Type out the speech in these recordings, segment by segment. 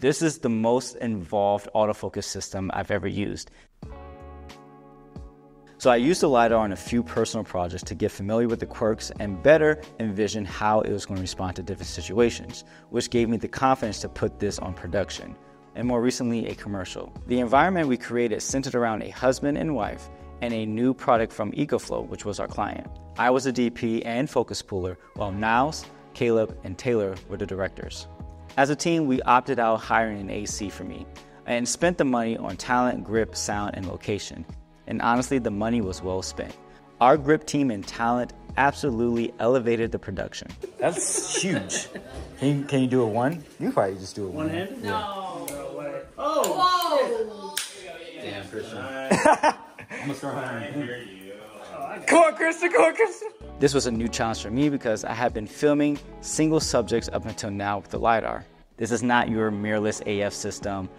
This is the most involved autofocus system I've ever used. So I used the LiDAR on a few personal projects to get familiar with the quirks and better envision how it was going to respond to different situations, which gave me the confidence to put this on production, and more recently, a commercial. The environment we created centered around a husband and wife and a new product from EcoFlow, which was our client. I was a DP and focus pooler, while Niles, Caleb, and Taylor were the directors. As a team, we opted out hiring an AC for me and spent the money on talent, grip, sound, and location. And honestly, the money was well spent. Our grip team and talent absolutely elevated the production. That's huge. Can you do a one? You probably just do a one. One-handed? No. No way. Oh! Damn, Christian. I'm gonna start hiring him. Come on, Kristen, come on, Kristen. This was a new challenge for me because I had been filming single subjects up until now with the LiDAR. This is not your mirrorless AF system.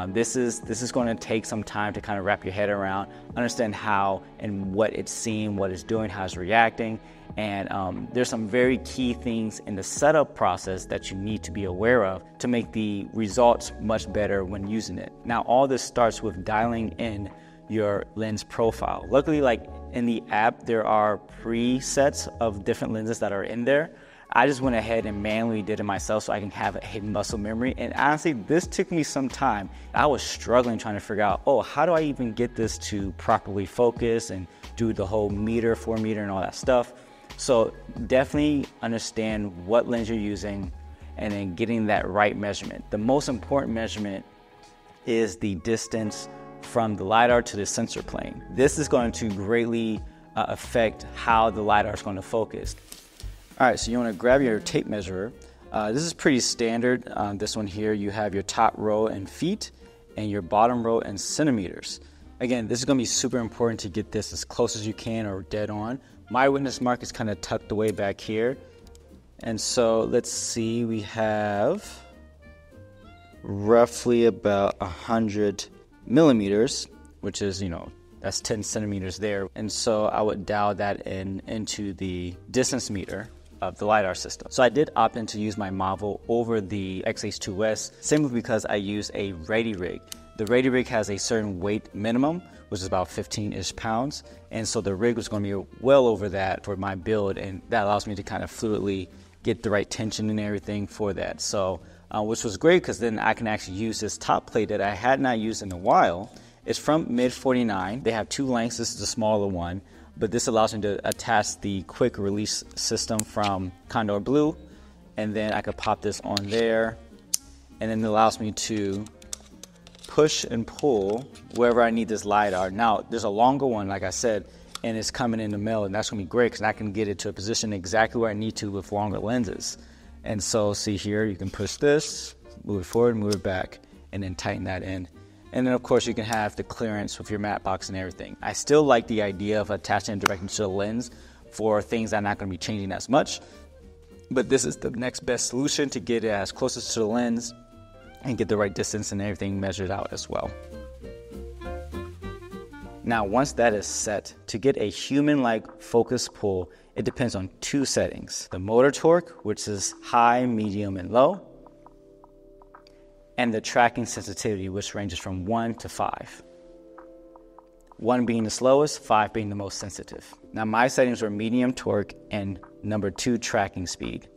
This is going to take some time to kind of wrap your head around, understand how and what it's seeing, what it's doing, how it's reacting. And there's some very key things in the setup process that you need to be aware of to make the results much better when using it. Now, all this starts with dialing in your lens profile. Luckily, like in the app, there are presets of different lenses that are in there. I just went ahead and manually did it myself so I can have a hidden muscle memory. And honestly, this took me some time. I was struggling trying to figure out, how do I even get this to properly focus and do the whole meter, 4 meter and all that stuff. So definitely understand what lens you're using and then getting that right measurement. The most important measurement is the distance from the LiDAR to the sensor plane. This is going to greatly affect how the LiDAR is going to focus. All right, so you want to grab your tape measurer. This is pretty standard. This one here, you have your top row in feet and your bottom row in centimeters. Again, this is going to be super important to get this as close as you can or dead on. My witness mark is kind of tucked away back here. And so let's see, we have roughly about 100 millimeters, which is, that's 10 centimeters there. And so I would dial that into the distance meter of the LiDAR system. So I did opt in to use my Marvel over the XH2S simply because I use a ready rig. The ready rig has a certain weight minimum, which is about 15-ish pounds. And so the rig was going to be well over that for my build. And that allows me to kind of fluidly get the right tension and everything for that. So, which was great because then I can actually use this top plate that I had not used in a while. It's from Mid 49. They have two lengths. This is the smaller one, but this allows me to attach the quick release system from Condor Blue. And then I could pop this on there. And then it allows me to push and pull wherever I need this LiDAR. Now, there's a longer one, like I said, and it's coming in the mail, and that's gonna be great because I can get it to a position exactly where I need to with longer lenses. And so see here, you can push this, move it forward, move it back, and then tighten that in. And then of course you can have the clearance with your matte box and everything. I still like the idea of attaching it directly to the lens for things that are not gonna be changing as much, but this is the next best solution to get it as closest to the lens and get the right distance and everything measured out as well. Now, once that is set, to get a human-like focus pull, it depends on two settings. The motor torque, which is high, medium, and low, and the tracking sensitivity, which ranges from 1 to 5. 1 being the slowest, 5 being the most sensitive. Now, my settings were medium torque and number 2 tracking speed.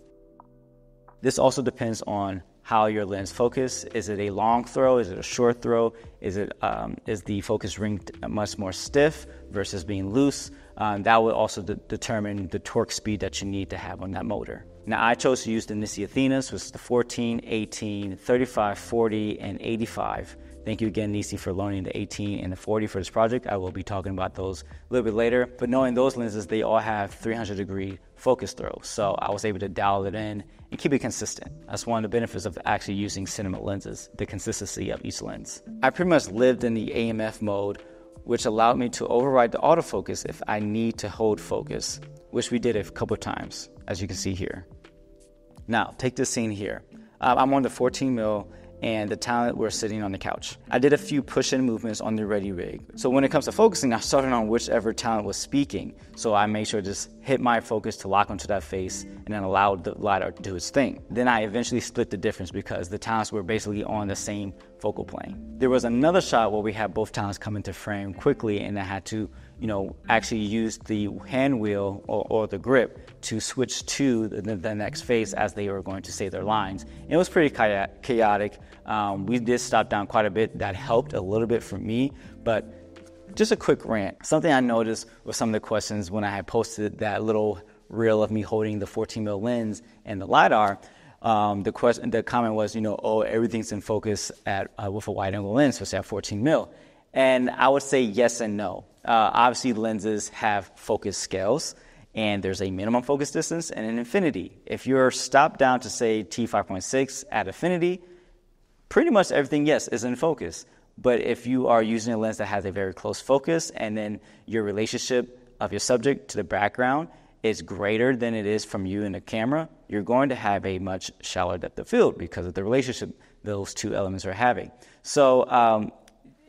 This also depends on how your lens focus. Is it a long throw? Is it a short throw? Is the focus ring much more stiff versus being loose? That will also determine the torque speed that you need to have on that motor. Now, I chose to use the Nisi Athenas, which is the 14, 18, 35, 40, and 85. Thank you again, Nisi, for loaning the 18 and the 40 for this project. I will be talking about those a little bit later. But knowing those lenses, they all have 300-degree focus throw. So I was able to dial it in and keep it consistent. That's one of the benefits of actually using cinema lenses, the consistency of each lens. I pretty much lived in the AMF mode, which allowed me to override the autofocus if I need to hold focus, which we did a couple of times, as you can see here. Now, take this scene here. I'm on the 14 mil, and the talent were sitting on the couch. I did a few push-in movements on the ready rig. So when it comes to focusing, I started on whichever talent was speaking. So I made sure to just hit my focus to lock onto that face and then allowed the LiDAR to do its thing. Then I eventually split the difference because the talents were basically on the same focal plane. There was another shot where we had both talents come into frame quickly, and I had to, actually use the hand wheel or the grip to switch to the next face as they were going to say their lines. It was pretty chaotic. We did stop down quite a bit. That helped a little bit for me, but just a quick rant. Something I noticed with some of the questions when I had posted that little reel of me holding the 14mm lens and the LiDAR, the comment was, everything's in focus with a wide-angle lens, so say at 14mm. And I would say yes and no. Obviously, lenses have focus scales, and there's a minimum focus distance and an infinity. If you're stopped down to, say, T5.6 at infinity, pretty much everything, yes, is in focus. But if you are using a lens that has a very close focus, and then your relationship of your subject to the background is greater than it is from you and the camera, you're going to have a much shallower depth of field because of the relationship those two elements are having. So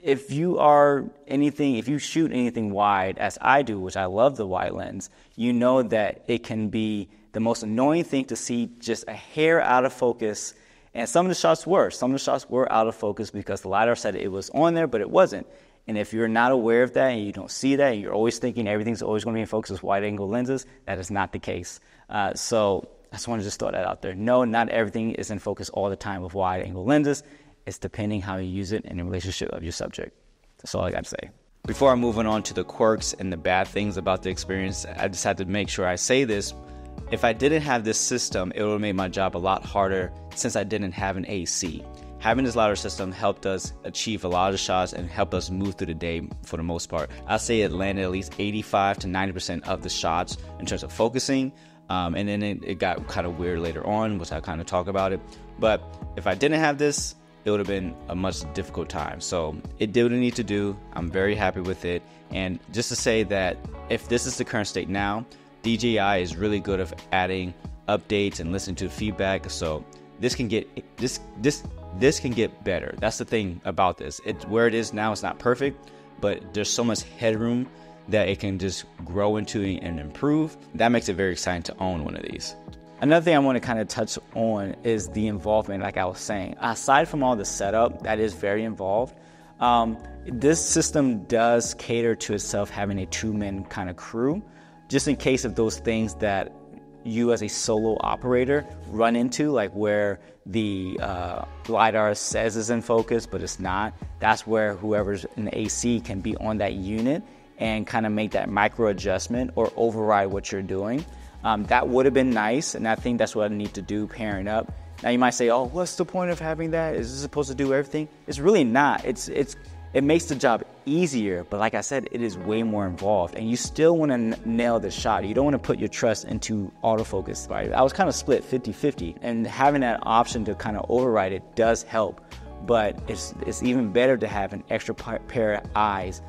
if you shoot anything wide, as I do, which I love the wide lens, you know that it can be the most annoying thing to see just a hair out of focus. And some of the shots were. Some of the shots were out of focus because the LiDAR said it was on there, but it wasn't. And if you're not aware of that and you don't see that, and you're always thinking everything's always going to be in focus with wide-angle lenses, that is not the case. So I just want to throw that out there. No, not everything is in focus all the time with wide-angle lenses. It's depending how you use it and the relationship of your subject. That's all I got to say. Before I move on to the quirks and the bad things about the experience, I just had to make sure I say this. If I didn't have this system, it would have made my job a lot harder since I didn't have an AC. Having this LiDAR system helped us achieve a lot of the shots and helped us move through the day for the most part. I'd say it landed at least 85 to 90% of the shots in terms of focusing. And then it got kind of weird later on, which I kind of talk about it. But if I didn't have this, it would have been a much difficult time. So it did what it needed to do. I'm very happy with it. And just to say that if this is the current state now, DJI is really good at adding updates and listening to feedback. So this can get this can get better. That's the thing about this. It's where it is now. It's not perfect, but there's so much headroom that it can just grow into and improve. That makes it very exciting to own one of these. Another thing I want to kind of touch on is the involvement, like I was saying. Aside from all the setup that is very involved, this system does cater to itself having a two-man kind of crew, just in case of those things that you as a solo operator run into, like where the LiDAR says is in focus, but it's not. That's where whoever's in the AC can be on that unit and kind of make that micro adjustment or override what you're doing. That would have been nice, and I think that's what I need to do pairing up. Now you might say, oh, what's the point of having that? Is this supposed to do everything? It's really not. It makes the job easier, but like I said, it is way more involved, and you still want to nail the shot. You don't want to put your trust into autofocus. Right? I was kind of split 50-50, and having that option to kind of override it does help, but it's even better to have an extra pair of eyes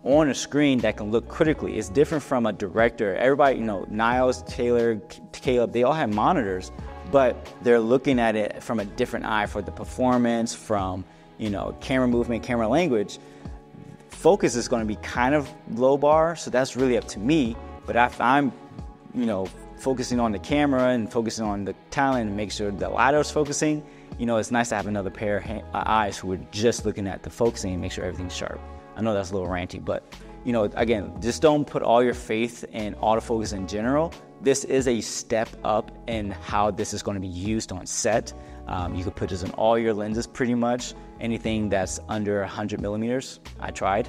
on a screen that can look critically. It's different from a director. Everybody, Niles, Taylor, Caleb, they all have monitors, but they're looking at it from a different eye for the performance, from camera movement, camera language. Focus is going to be kind of low bar, so that's really up to me. But if I'm, focusing on the camera and focusing on the talent and make sure the LiDAR is focusing, it's nice to have another pair of eyes who are just looking at the focusing and make sure everything's sharp. I know that's a little ranty, but again, just don't put all your faith in autofocus in general. This is a step up in how this is going to be used on set. You could put this in all your lenses pretty much. Anything that's under 100 millimeters, I tried.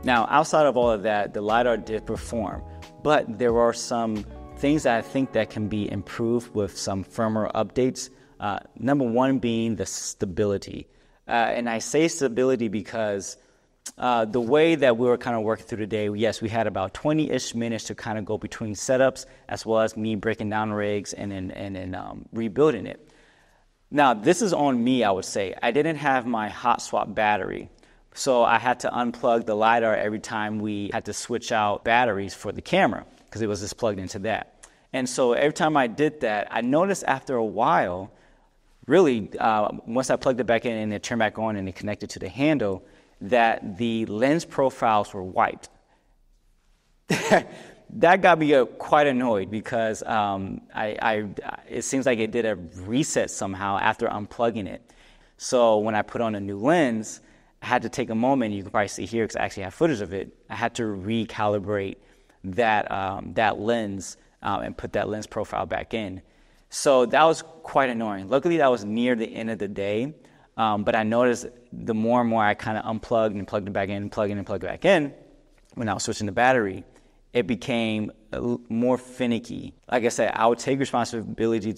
Now, outside of all of that, the LiDAR did perform, but there are some things that I think that can be improved with some firmware updates. Number one being the stability. And I say stability because the way that we were kind of working through the day, yes, we had about 20-ish minutes to kind of go between setups, as well as me breaking down rigs and then rebuilding it. Now, this is on me, I would say. I didn't have my hot swap battery, so I had to unplug the LiDAR every time we had to switch out batteries for the camera, because it was just plugged into that. And so every time I did that, I noticed after a while, really, once I plugged it back in and it turned back on and it connected to the handle, that the lens profiles were wiped. That got me quite annoyed because it seems like it did a reset somehow after unplugging it. So when I put on a new lens, I had to take a moment. You can probably see here because I actually have footage of it. I had to recalibrate that lens and put that lens profile back in. So that was quite annoying. Luckily, that was near the end of the day. But I noticed the more and more I kind of unplugged and plugged it back in, plugged in and plugged it back in, when I was switching the battery, it became more finicky. Like I said, I would take responsibility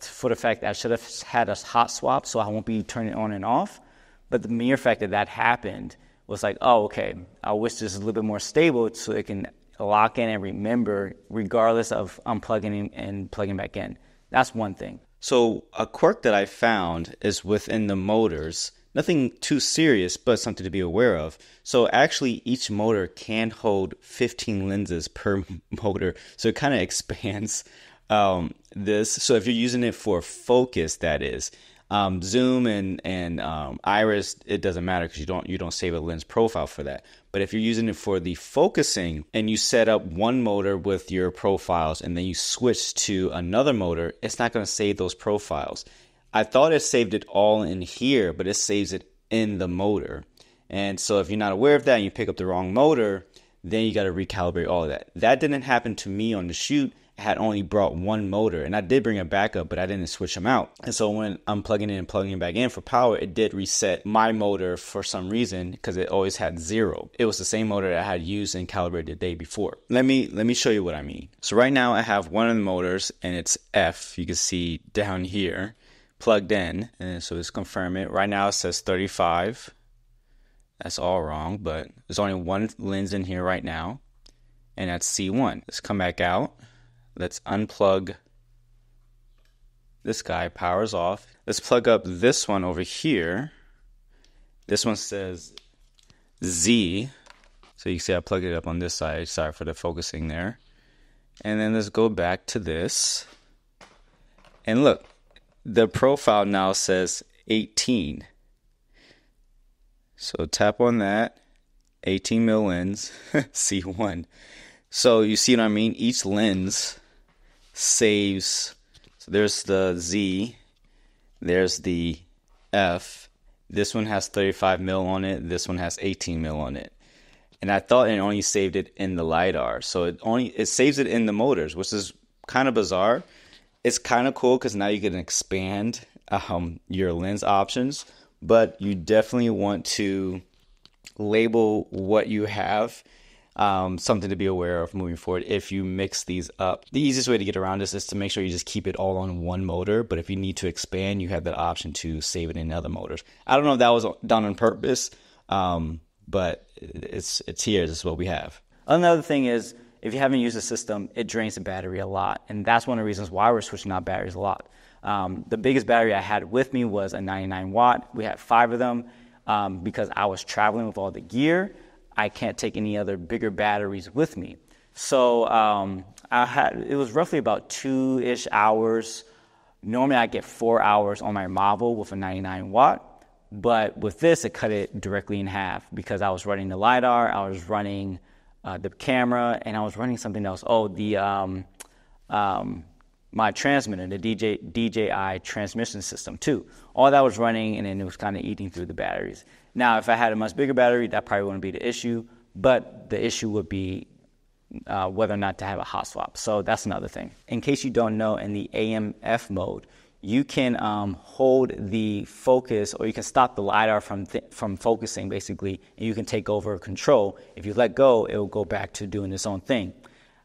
for the fact that I should have had a hot swap so I won't be turning it on and off. But the mere fact that that happened was like, oh, okay, I wish this was a little bit more stable so it can lock in and remember regardless of unplugging and plugging back in. That's one thing. So a quirk that I found is within the motors. Nothing too serious, but something to be aware of. So actually, each motor can hold 15 lenses per motor. So it kind of expands this. So if you're using it for focus, that is, zoom and iris, it doesn't matter because you don't save a lens profile for that. But if you're using it for the focusing and you set up one motor with your profiles and then you switch to another motor, it's not going to save those profiles. I thought it saved it all in here, but it saves it in the motor. And so if you're not aware of that and you pick up the wrong motor, then you got to recalibrate all of that. That didn't happen to me on the shoot. I had only brought one motor, and I did bring it back up, but I didn't switch them out. And so when I'm plugging in and plugging it back in for power, it did reset my motor for some reason because it always had 0. It was the same motor that I had used and calibrated the day before. Let me show you what I mean. So right now I have one of the motors, and it's F. You can see down here, plugged in, and so let's confirm it. Right now it says 35. That's all wrong, but there's only one lens in here right now, and that's C1. Let's come back out. Let's unplug this guy. Power's off. Let's plug up this one over here. This one says Z. So you can see I plugged it up on this side. Sorry for the focusing there. And then let's go back to this. And look. The profile now says 18. So tap on that. 18 mil lens. C1. So you see what I mean? Each lens saves. So there's the Z. There's the F. This one has 35 mil on it. This one has 18 mil on it. And I thought it only saved it in the LiDAR. So it saves it in the motors, which is kind of bizarre. It's kind of cool because now you can expand your lens options, but you definitely want to label what you have, something to be aware of moving forward if you mix these up. The easiest way to get around this is to make sure you just keep it all on one motor, but if you need to expand, you have that option to save it in other motors. I don't know if that was done on purpose, but it's here. This is what we have. Another thing is, if you haven't used the system, it drains the battery a lot. And that's one of the reasons why we're switching out batteries a lot. The biggest battery I had with me was a 99 watt. We had 5 of them because I was traveling with all the gear. I can't take any other bigger batteries with me. So it was roughly about 2-ish hours. Normally I get 4 hours on my Marvel with a 99 watt. But with this, it cut it directly in half because I was running the LiDAR, I was running the camera, and I was running something else. My transmitter, the DJI transmission system too. All that was running, and then it was kind of eating through the batteries. Now, if I had a much bigger battery, that probably wouldn't be the issue, but the issue would be whether or not to have a hot swap. So that's another thing. In case you don't know, in the AMF mode, you can hold the focus, or you can stop the LiDAR from focusing, basically, and you can take over control. If you let go, it will go back to doing its own thing.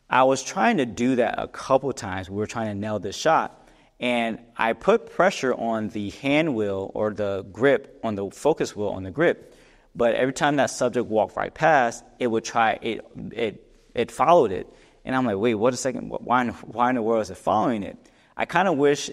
I was trying to do that a couple times. We were trying to nail this shot, and I put pressure on the hand wheel or the grip, on the focus wheel on the grip, but every time that subject walked right past, it would try, it followed it. And I'm like, wait, what a second, why in the world is it following it? I kind of wish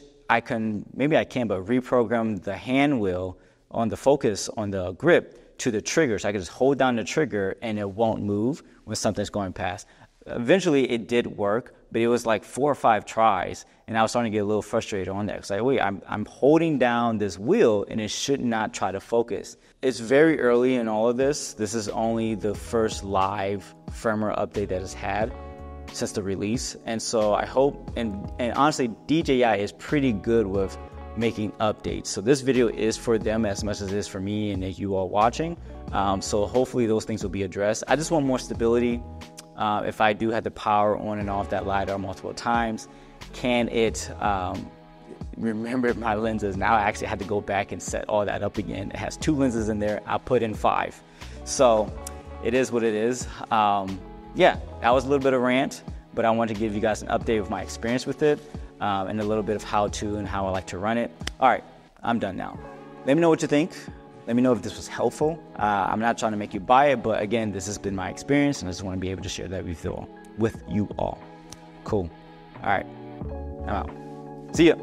maybe I can, but reprogram the hand wheel on the focus on the grip to the trigger, so I can just hold down the trigger and it won't move when something's going past. Eventually it did work, but it was like 4 or 5 tries, and I was starting to get a little frustrated on that. It's like, wait, I'm holding down this wheel and it should not try to focus. It's very early in all of this. This is only the first live firmware update that it's had since the release. And so I hope, and honestly, DJI is pretty good with making updates. So this video is for them as much as it is for me and you all watching. So hopefully those things will be addressed. I just want more stability. If I do have the power on and off that LiDAR multiple times, can it remember my lenses? Now I actually had to go back and set all that up again. It has 2 lenses in there. I put in 5. So it is what it is. Yeah, that was a little bit of rant, but I wanted to give you guys an update of my experience with it and a little bit of how to and how I like to run it. All right, I'm done now. Let me know what you think. Let me know if this was helpful. I'm not trying to make you buy it, but again, this has been my experience, and I just want to be able to share that with you all. Cool. All right, I'm out. See ya.